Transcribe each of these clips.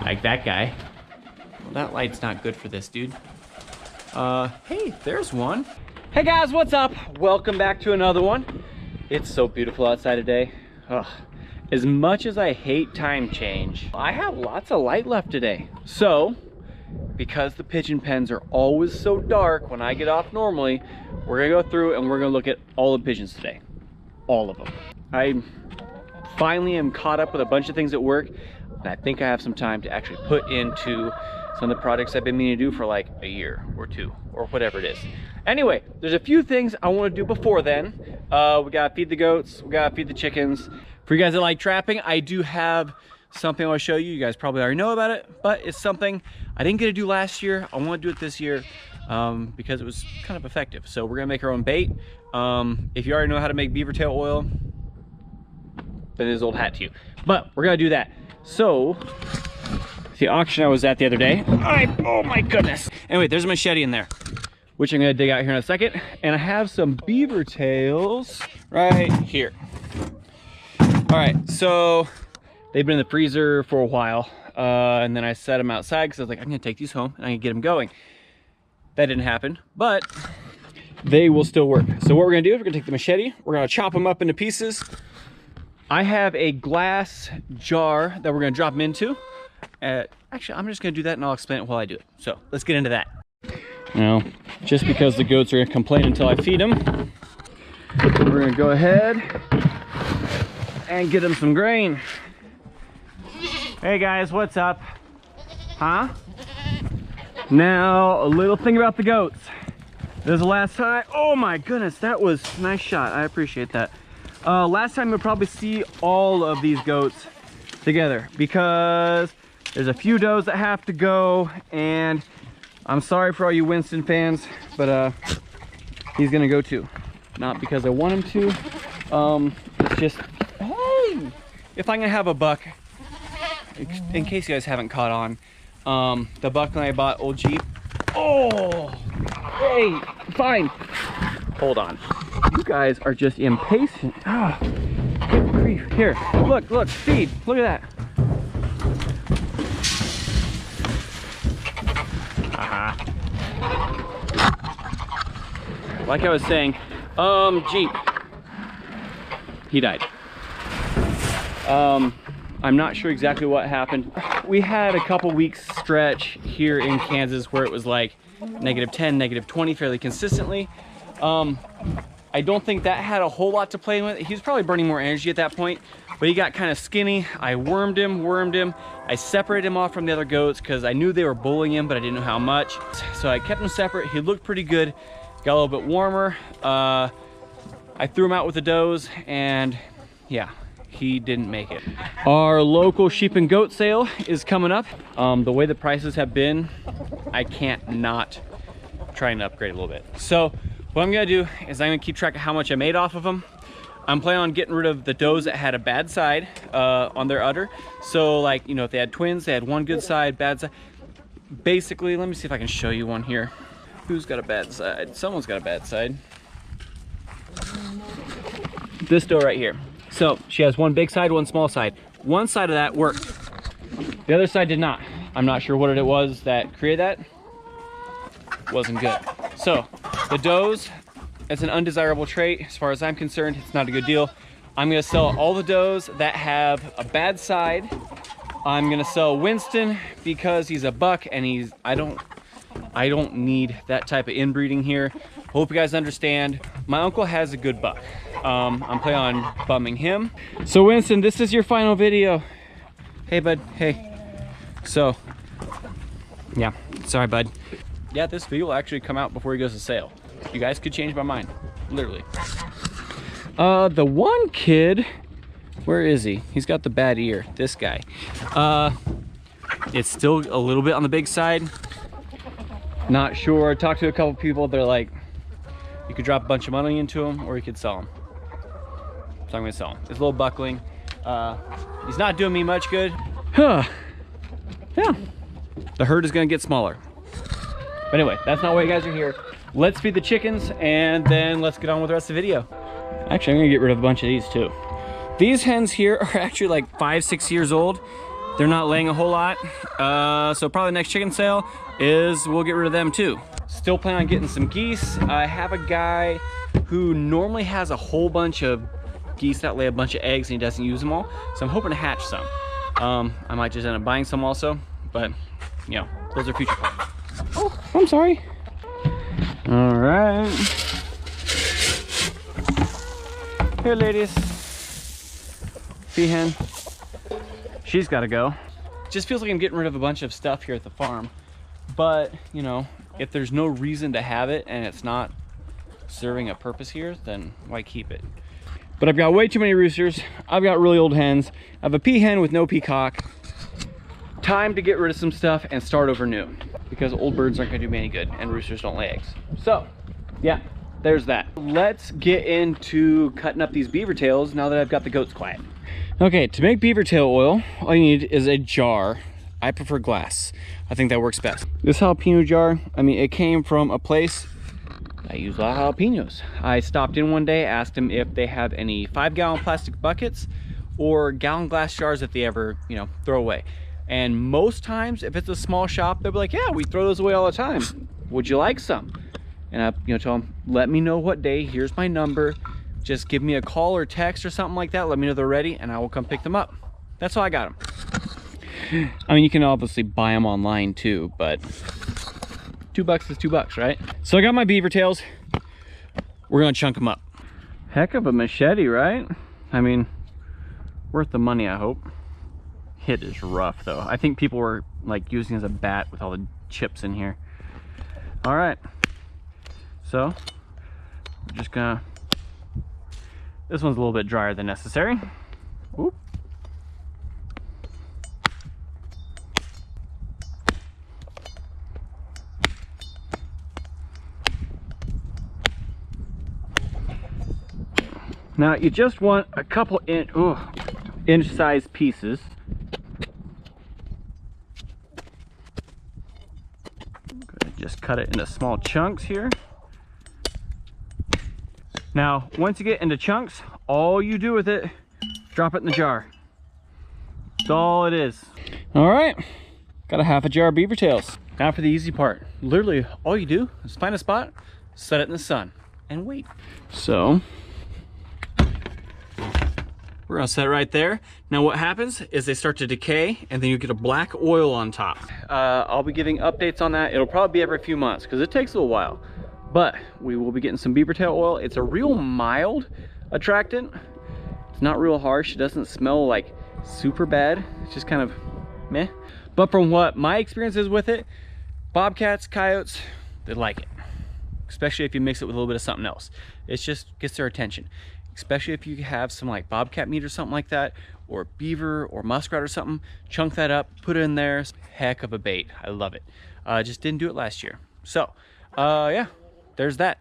Like that guy. Well, that light's not good for this dude. Hey, there's one. Hey guys, what's up? Welcome back to another one. It's so beautiful outside today. Ugh. As much as I hate time change, I have lots of light left today. So, because the pigeon pens are always so dark when I get off normally, we're gonna go through and we're gonna look at all the pigeons today. All of them. I finally am caught up with a bunch of things at work, and I think I have some time to actually put into some of the projects I've been meaning to do for like a year or two, or whatever it is. Anyway, there's a few things I wanna do before then. We gotta feed the goats, we gotta feed the chickens. For you guys that like trapping, I do have something I want to show you. You guys probably already know about it, but it's something I didn't get to do last year. I want to do it this year because it was kind of effective. So we're gonna make our own bait. If you already know how to make beaver tail oil, then his old hat to you. But we're gonna do that. So the auction I was at the other day, oh my goodness. Anyway, there's a machete in there, which I'm gonna dig out here in a second. And I have some beaver tails right here. All right, so they've been in the freezer for a while, and then I set them outside because I was like, I'm gonna take these home and I can get them going. That didn't happen, but they will still work. So what we're gonna do is we're gonna take the machete, we're gonna chop them up into pieces. I have a glass jar that we're gonna drop them into. Actually, I'm just gonna do that and I'll explain it while I do it. So let's get into that. Now, just because the goats are gonna complain until I feed them, we're gonna go ahead and get them some grain. Hey guys, what's up? Huh? Now, a little thing about the goats. This is the last time. Oh my goodness, that was a nice shot. I appreciate that. Last time you'll probably see all of these goats together because there's a few does that have to go, and I'm sorry for all you Winston fans, but he's gonna go too. Not because I want him to. It's just, hey, if I'm gonna have a buck, in case you guys haven't caught on, the buck that I bought, old Jeep. Oh, hey, fine. Hold on. You guys are just impatient. Ah, good grief. Here, look, feed. Look at that. Like I was saying, Jeep. He died. I'm not sure exactly what happened. We had a couple weeks stretch here in Kansas where it was like -10, -20 fairly consistently. I don't think that had a whole lot to play with. He was probably burning more energy at that point, but he got kind of skinny. I wormed him. I separated him off from the other goats because I knew they were bullying him, but I didn't know how much. So I kept him separate. He looked pretty good. Got a little bit warmer. I threw him out with the does, and yeah, he didn't make it. Our local sheep and goat sale is coming up. The way the prices have been, I can't not try and upgrade a little bit. So what I'm gonna do is I'm gonna keep track of how much I made off of them. I'm planning on getting rid of the does that had a bad side on their udder. So like, you know, if they had twins, they had one good side, bad side. Basically, let me see if I can show you one here. Who's got a bad side? Someone's got a bad side. This doe right here. So she has one big side, one small side. One side of that worked. The other side did not. I'm not sure what it was that created that. Wasn't good. So the does, it's an undesirable trait. As far as I'm concerned, it's not a good deal. I'm gonna sell all the does that have a bad side. I'm gonna sell Winston because he's a buck and I don't need that type of inbreeding here. Hope you guys understand. My uncle has a good buck. I'm planning on bumming him. So Winston, this is your final video. Hey bud, hey. So, yeah, sorry bud. Yeah, this video will actually come out before he goes to sale. You guys could change my mind, literally. The one kid, where is he? He's got the bad ear, this guy. It's still a little bit on the big side. Not sure. I talked to a couple people. They're like, you could drop a bunch of money into him or you could sell him. So I'm gonna sell him. It's a little buckling. He's not doing me much good. Huh. Yeah. The herd is gonna get smaller. But anyway, that's not why you guys are here. Let's feed the chickens and then let's get on with the rest of the video. Actually, I'm gonna get rid of a bunch of these too. These hens here are actually like 5-6 years old. They're not laying a whole lot. So probably next chicken sale is we'll get rid of them too. Still plan on getting some geese. I have a guy who normally has a whole bunch of geese that lay a bunch of eggs and he doesn't use them all. So I'm hoping to hatch some. I might just end up buying some also, but you know, those are future plans. Oh, I'm sorry. All right. Here, ladies. Peahen. She's got to go. Just feels like I'm getting rid of a bunch of stuff here at the farm. But, you know, if there's no reason to have it and it's not serving a purpose here, then why keep it? But I've got way too many roosters. I've got really old hens. I have a peahen with no peacock. Time to get rid of some stuff and start over new, because old birds aren't gonna do me any good and roosters don't lay eggs. So, yeah, there's that. Let's get into cutting up these beaver tails now that I've got the goats quiet. Okay, to make beaver tail oil, all you need is a jar. I prefer glass. I think that works best. This jalapeno jar, I mean, it came from a place I use a lot of jalapenos. I stopped in one day, asked them if they have any 5-gallon plastic buckets or gallon glass jars that they ever, you know, throw away. And most times, if it's a small shop, they'll be like, yeah, we throw those away all the time. Would you like some? And I, you know, tell them, let me know what day, here's my number. Just give me a call or text or something like that. Let me know they're ready and I will come pick them up. That's how I got them. I mean, you can obviously buy them online too, but $2 is $2, right? So I got my beaver tails. We're gonna chunk them up. Heck of a machete, right? I mean, worth the money, I hope. It is rough though. I think people were like using it as a bat with all the chips in here. All right, so we're just gonna, this one's a little bit drier than necessary. Whoop. Now you just want a couple inch size pieces. Just cut it into small chunks here. Now, once you get into chunks, all you do with it, drop it in the jar. That's all it is. All right, got a half a jar of beaver tails. Now for the easy part. Literally, all you do is find a spot, set it in the sun, and wait. So, we're gonna set it right there. Now what happens is they start to decay and then you get a black oil on top. I'll be giving updates on that. It'll probably be every few months because it takes a little while. But we will be getting some beaver tail oil. It's a real mild attractant. It's not real harsh. It doesn't smell like super bad. It's just kind of meh. But from what my experience is with it, bobcats, coyotes, they like it. Especially if you mix it with a little bit of something else. It just gets their attention. Especially if you have some like bobcat meat or something like that, or beaver or muskrat or something, chunk that up, put it in there. Heck of a bait. I love it. Just didn't do it last year. So, yeah, there's that.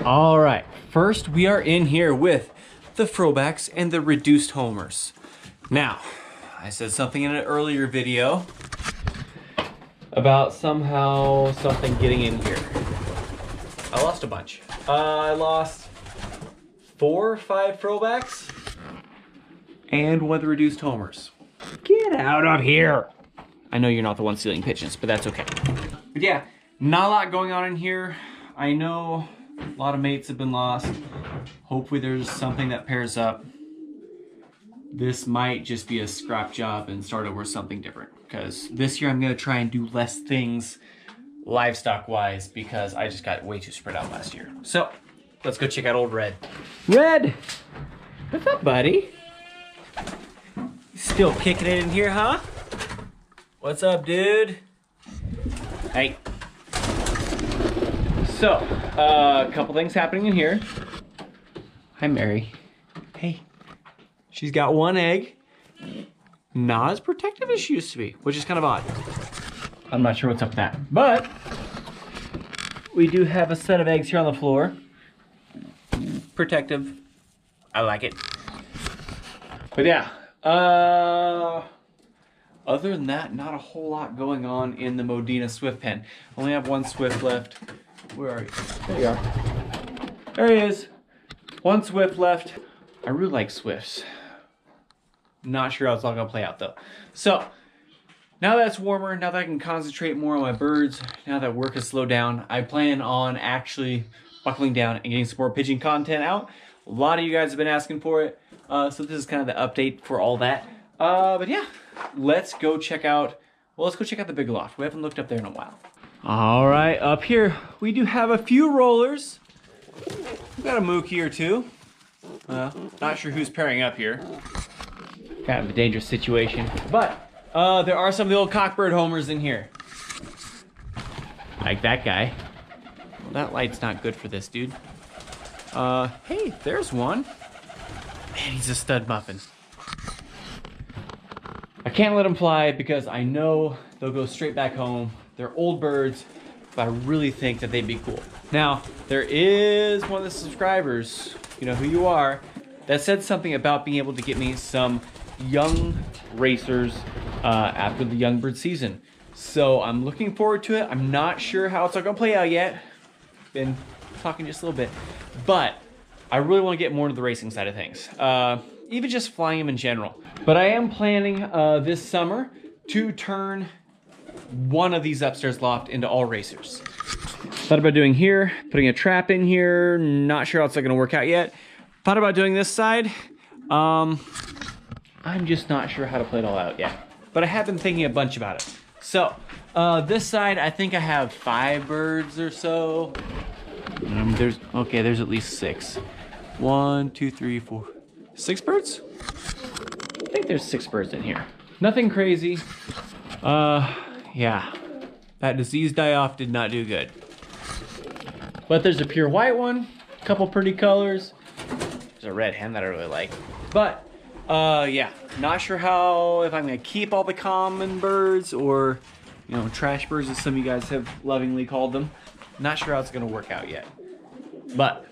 All right, first we are in here with the throwbacks and the reduced homers. Now, I said something in an earlier video about somehow something getting in here. I lost a bunch. I lost 4 or 5 throwbacks and 1 of the reduced homers. Get out of here. I know you're not the one stealing pigeons, but that's okay. But yeah, not a lot going on in here. I know a lot of mates have been lost. Hopefully there's something that pairs up. This might just be a scrap job and start over something different, because this year I'm gonna try and do less things livestock wise because I just got way too spread out last year. So let's go check out old Red. Red! What's up, buddy? Still kicking it in here, huh? What's up, dude? Hey. So, a couple things happening in here. Hi, Mary. Hey. She's got 1 egg. Not as protective as she used to be, which is kind of odd. I'm not sure what's up with that. But, we do have a set of eggs here on the floor. Protective. I like it. But yeah, other than that, not a whole lot going on in the Modena Swift pen. I only have 1 Swift left. Where are you? There you are. There he is. 1 Swift left. I really like Swifts. Not sure how it's all gonna play out though. So now that it's warmer, now that I can concentrate more on my birds, now that work has slowed down, I plan on actually buckling down and getting some more pigeon content out. A lot of you guys have been asking for it. So this is kind of the update for all that. But yeah, let's go check out the big loft. We haven't looked up there in a while. All right, up here, we do have a few rollers. We've got a mookie or two. Not sure who's pairing up here. Kind of a dangerous situation, but there are some of the old cockbird homers in here. Like that guy. Well, that light's not good for this dude. Hey, there's one. Man, he's a stud muffin. I can't let them fly because I know they'll go straight back home. They're old birds, but I really think that they'd be cool. Now, there is one of the subscribers, you know who you are, that said something about being able to get me some young racers after the young bird season. So I'm looking forward to it. I'm not sure how it's all gonna play out yet. Been talking just a little bit, but I really want to get more into the racing side of things. Even just flying them in general. But I am planning this summer to turn one of these upstairs loft into all racers. Thought about doing here, putting a trap in here. Not sure how it's gonna work out yet. Thought about doing this side. I'm just not sure how to play it all out yet. But I have been thinking a bunch about it. So, this side, I think I have 5 birds or so. There's at least 6. 1, 2, 3, 4, 6 birds? I think there's 6 birds in here. Nothing crazy. Yeah, that disease die-off did not do good. But there's a pure white one, a couple pretty colors. There's a red hen that I really like. But, yeah, not sure if I'm gonna keep all the common birds or, you know, trash birds as some of you guys have lovingly called them. Not sure how it's gonna work out yet. But,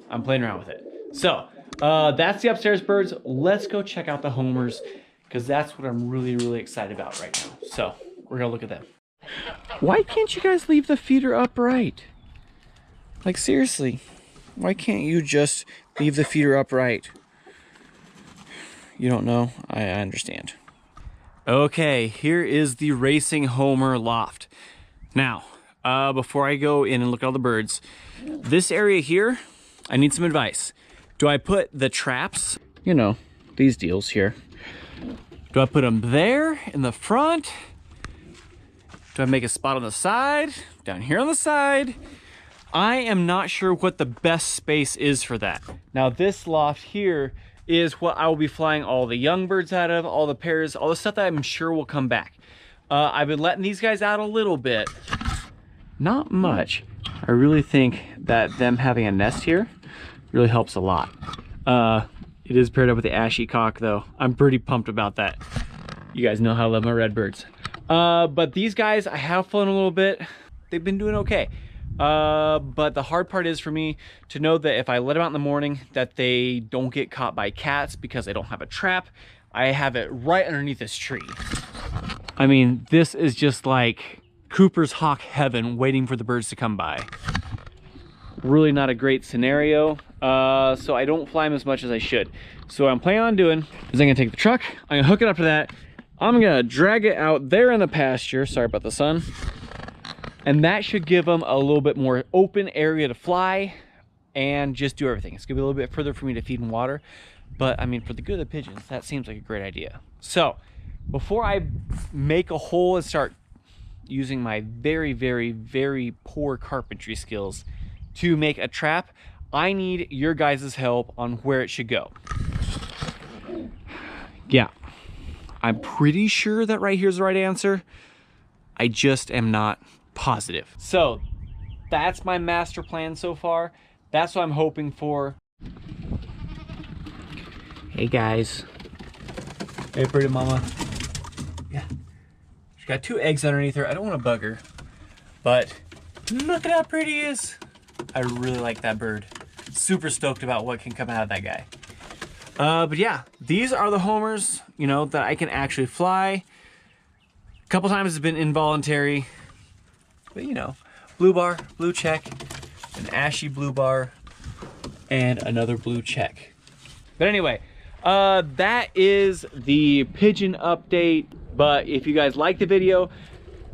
I'm playing around with it. So, that's the upstairs birds. Let's go check out the homers, because that's what I'm really, really excited about right now. So, we're gonna look at them. Why can't you guys leave the feeder upright? Like, seriously, why can't you just leave the feeder upright? You don't know? I understand. Okay, here is the racing homer loft. Now, before I go in and look at all the birds, this area here, I need some advice. Do I put the traps, you know, these deals here, do I put them there in the front? Do I make a spot on the side? Down here on the side? I am not sure what the best space is for that. Now this loft here is what I will be flying all the young birds out of, all the pairs, all the stuff that I'm sure will come back. I've been letting these guys out a little bit. Not much. I really think that them having a nest here really helps a lot. It is paired up with the ashy cock though. I'm pretty pumped about that. You guys know how I love my red birds. But these guys, I have flown a little bit. They've been doing okay. But the hard part is for me to know that if I let them out in the morning that they don't get caught by cats because they don't have a trap. I have it right underneath this tree. I mean, this is just like Cooper's hawk heaven waiting for the birds to come by. Really not a great scenario. So I don't fly them as much as I should. So what I'm planning on doing is I'm gonna take the truck, I'm gonna hook it up to that, I'm gonna drag it out there in the pasture, sorry about the sun, and that should give them a little bit more open area to fly and just do everything. It's gonna be a little bit further for me to feed and water, but I mean, for the good of the pigeons, that seems like a great idea. So before I make a hole and start using my very, very, very poor carpentry skills to make a trap, I need your guys' help on where it should go. Yeah, I'm pretty sure that right here is the right answer. I just am not positive. So that's my master plan so far. That's what I'm hoping for. Hey guys. Hey pretty mama. Yeah. She's got 2 eggs underneath her. I don't want to bug her, but look at how pretty he is. I really like that bird. Super stoked about what can come out of that guy. But yeah, these are the homers, you know, that I can actually fly. A couple times it's been involuntary, but you know, blue bar, blue check, an ashy blue bar, and another blue check. But anyway, That is the pigeon update. But if you guys like the video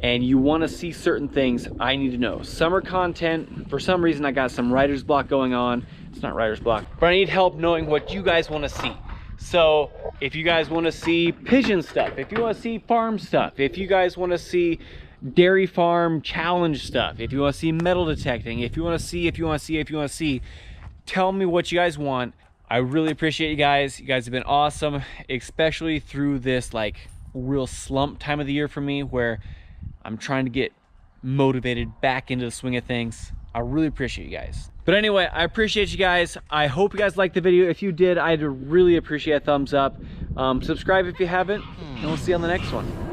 and you want to see certain things, I need to know. Summer content, for some reason I got some writer's block going on. It's not writer's block, but I need help knowing what you guys want to see. So if you guys want to see pigeon stuff, if you want to see farm stuff, if you guys want to see dairy farm challenge stuff, if you want to see metal detecting, if you want to see, tell me what you guys want. I really appreciate you guys. You guys have been awesome, especially through this like real slump time of the year for me where I'm trying to get motivated back into the swing of things. I really appreciate you guys. But anyway, I appreciate you guys. I hope you guys liked the video. If you did, I'd really appreciate a thumbs up. Subscribe if you haven't, and we'll see you on the next one.